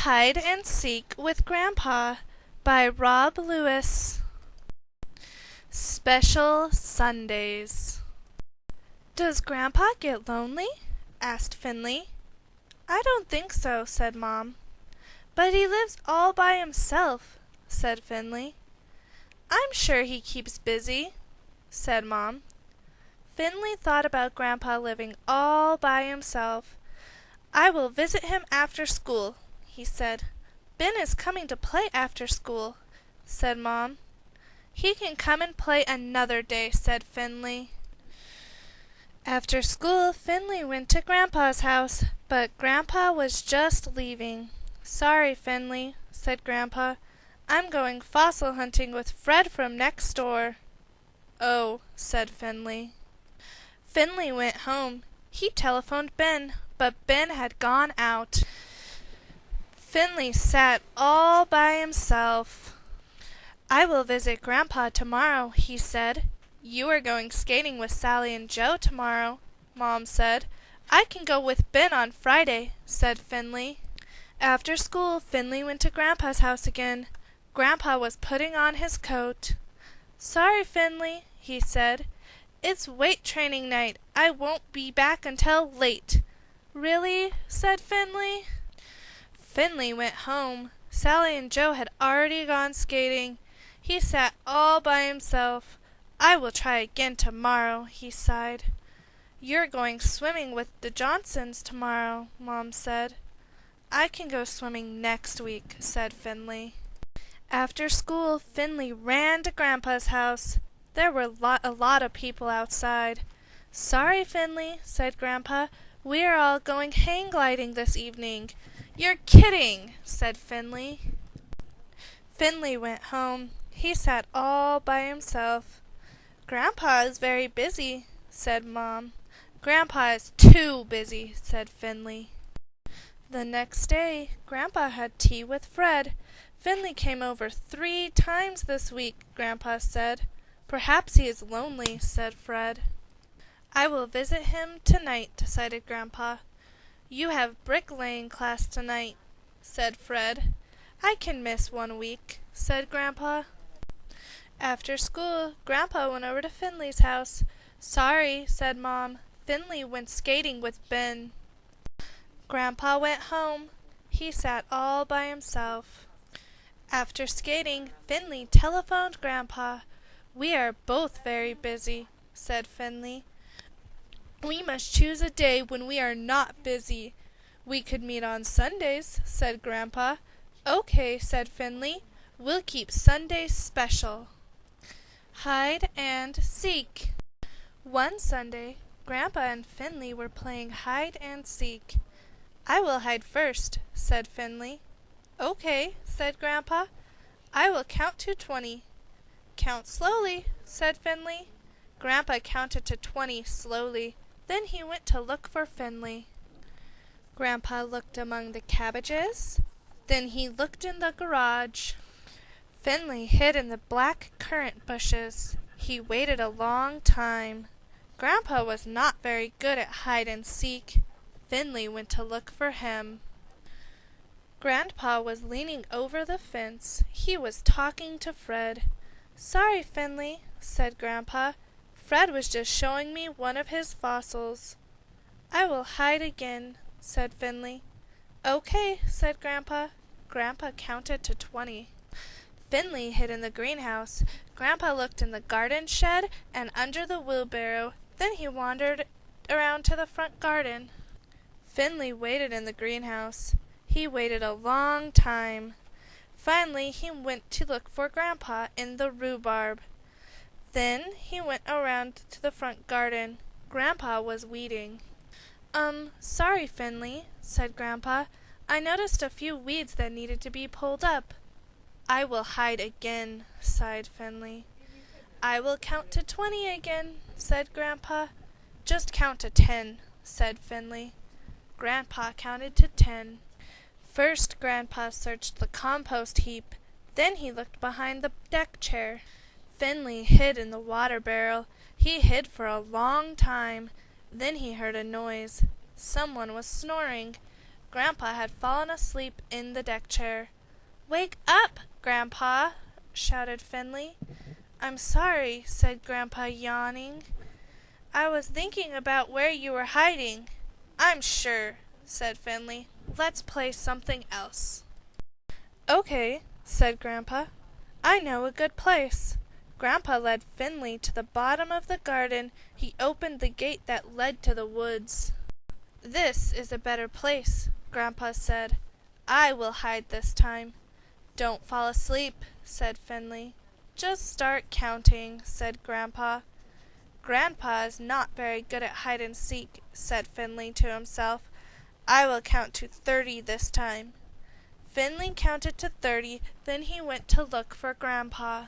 Hide and Seek with Grandpa by Rob Lewis. Special Sundays. "Does Grandpa get lonely?" asked Finley. "I don't think so," said Mom. "But he lives all by himself," said Finley. "I'm sure he keeps busy," said Mom. Finley thought about Grandpa living all by himself. "I will visit him after school," he said. "Ben is coming to play after school," said Mom. "He can come and play another day," said Finley. After school, Finley went to Grandpa's house, but Grandpa was just leaving. "Sorry, Finley," said Grandpa. "I'm going fossil hunting with Fred from next door." "Oh," said Finley. Finley went home. He telephoned Ben, but Ben had gone out. Finley sat all by himself. "I will visit Grandpa tomorrow," he said. "You are going skating with Sally and Joe tomorrow," Mom said. "I can go with Ben on Friday," said Finley. After school, Finley went to Grandpa's house again. Grandpa was putting on his coat. "Sorry, Finley," he said. "It's weight training night. I won't be back until late." "Really?" said Finley. Finley went home. Sally and Joe had already gone skating. He sat all by himself. "I will try again tomorrow," he sighed. "You're going swimming with the Johnsons tomorrow," Mom said. "I can go swimming next week," said Finley. After school, Finley ran to Grandpa's house. There were a lot of people outside. "Sorry, Finley," said Grandpa. "We are all going hang gliding this evening." "You're kidding," said Finley. Finley went home. He sat all by himself. "Grandpa is very busy," said Mom. "Grandpa is too busy," said Finley. The next day, Grandpa had tea with Fred. "Finley came over 3 times this week," Grandpa said. "Perhaps he is lonely," said Fred. "I will visit him tonight," decided Grandpa. "You have bricklaying class tonight," said Fred. "I can miss 1 week," said Grandpa. After school, Grandpa went over to Finley's house. "Sorry," said Mom. "Finley went skating with Ben." Grandpa went home. He sat all by himself. After skating, Finley telephoned Grandpa. "We are both very busy," said Finley. "We must choose a day when we are not busy." "We could meet on Sundays," said Grandpa. "Okay," said Finley. "We'll keep Sundays special." Hide and Seek. One Sunday, Grandpa and Finley were playing hide and seek. "I will hide first," said Finley. "Okay," said Grandpa. "I will count to 20. "Count slowly," said Finley. Grandpa counted to 20 slowly. Then he went to look for Finley. Grandpa looked among the cabbages. Then he looked in the garage. Finley hid in the black currant bushes. He waited a long time. Grandpa was not very good at hide and seek. Finley went to look for him. Grandpa was leaning over the fence. He was talking to Fred. "Sorry, Finley," said Grandpa. "Fred was just showing me one of his fossils." "I will hide again," said Finley. "Okay," said Grandpa. Grandpa counted to 20. Finley hid in the greenhouse. Grandpa looked in the garden shed and under the wheelbarrow. Then he wandered around to the front garden. Finley waited in the greenhouse. He waited a long time. Finally, he went to look for Grandpa in the rhubarb. Then he went around to the front garden. Grandpa was weeding. Sorry, Finley," said Grandpa. "I noticed a few weeds that needed to be pulled up." "I will hide again," sighed Finley. "I will count to 20 again," said Grandpa. "Just count to 10, said Finley. Grandpa counted to 10. First, Grandpa searched the compost heap. Then he looked behind the deck chair. Finley hid in the water barrel. He hid for a long time. Then he heard a noise. Someone was snoring. Grandpa had fallen asleep in the deck chair. "Wake up, Grandpa!" shouted Finley. "I'm sorry," said Grandpa, yawning. "I was thinking about where you were hiding." "I'm sure," said Finley. "Let's play something else." "Okay," said Grandpa. "I know a good place." Grandpa led Finley to the bottom of the garden. He opened the gate that led to the woods. "This is a better place," Grandpa said. "I will hide this time." "Don't fall asleep," said Finley. "Just start counting," said Grandpa. "Grandpa is not very good at hide and seek," said Finley to himself. "I will count to 30 this time." Finley counted to 30, then he went to look for Grandpa.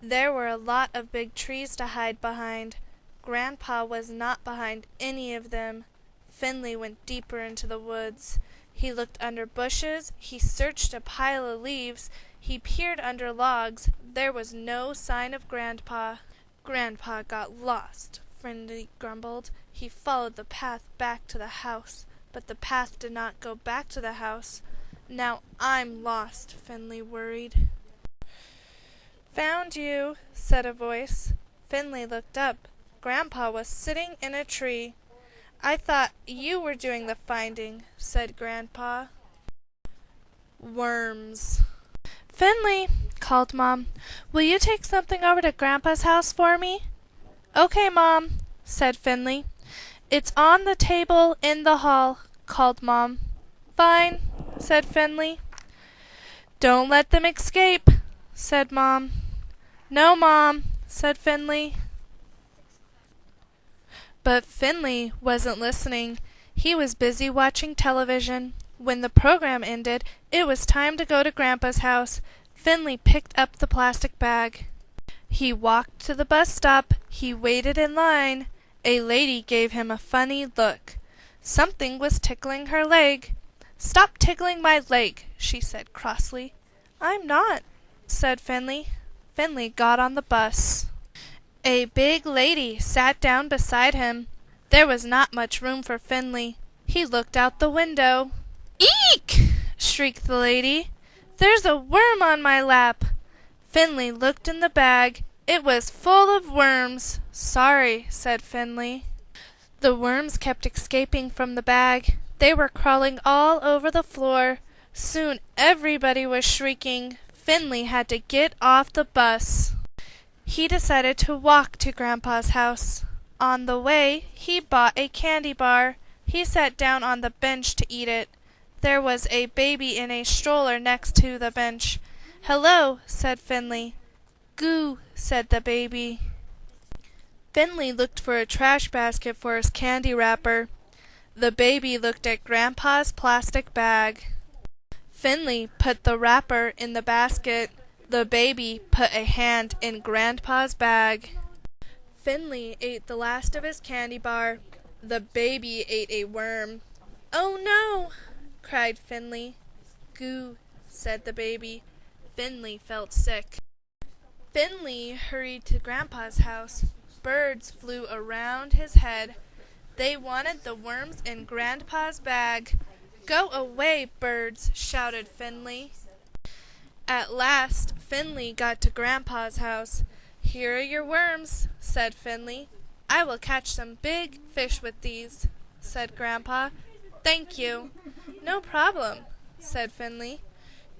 There were a lot of big trees to hide behind. Grandpa was not behind any of them. Finley went deeper into the woods. He looked under bushes, he searched a pile of leaves, he peered under logs. There was no sign of Grandpa. "Grandpa got lost," Finley grumbled. He followed the path back to the house, but the path did not go back to the house. "Now I'm lost," Finley worried. "Found you," said a voice. Finley looked up. Grandpa was sitting in a tree. "I thought you were doing the finding," said Grandpa. "Worms." "Finley," called Mom, "will you take something over to Grandpa's house for me?" "Okay, Mom," said Finley. "It's on the table in the hall," called Mom. "Fine," said Finley. "Don't let them escape," said Mom. "No, Mom," said Finley. But Finley wasn't listening. He was busy watching television. When the program ended, it was time to go to Grandpa's house. Finley picked up the plastic bag. He walked to the bus stop. He waited in line. A lady gave him a funny look. Something was tickling her leg. "Stop tickling my leg," she said crossly. "I'm not," said Finley. Finley got on the bus. A big lady sat down beside him. There was not much room for Finley. He looked out the window. "Eek!" shrieked the lady. "There's a worm on my lap." Finley looked in the bag. It was full of worms. "Sorry," said Finley. The worms kept escaping from the bag. They were crawling all over the floor. Soon everybody was shrieking. Finley had to get off the bus. He decided to walk to Grandpa's house. On the way, he bought a candy bar. He sat down on the bench to eat it. There was a baby in a stroller next to the bench. "Hello," said Finley. "Goo," said the baby. Finley looked for a trash basket for his candy wrapper. The baby looked at Grandpa's plastic bag. Finley put the wrapper in the basket. The baby put a hand in Grandpa's bag. Finley ate the last of his candy bar. The baby ate a worm. "Oh no!" cried Finley. "Goo," said the baby. Finley felt sick. Finley hurried to Grandpa's house. Birds flew around his head. They wanted the worms in Grandpa's bag. "Go away, birds!" shouted Finley. At last, Finley got to Grandpa's house. "Here are your worms," said Finley. "I will catch some big fish with these," said Grandpa. "Thank you." "No problem," said Finley.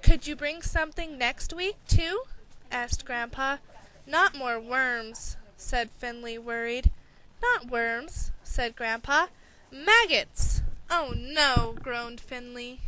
"Could you bring something next week, too?" asked Grandpa. "Not more worms," said Finley, worried. "Not worms," said Grandpa. "Maggots!" "Oh no!" groaned Finley.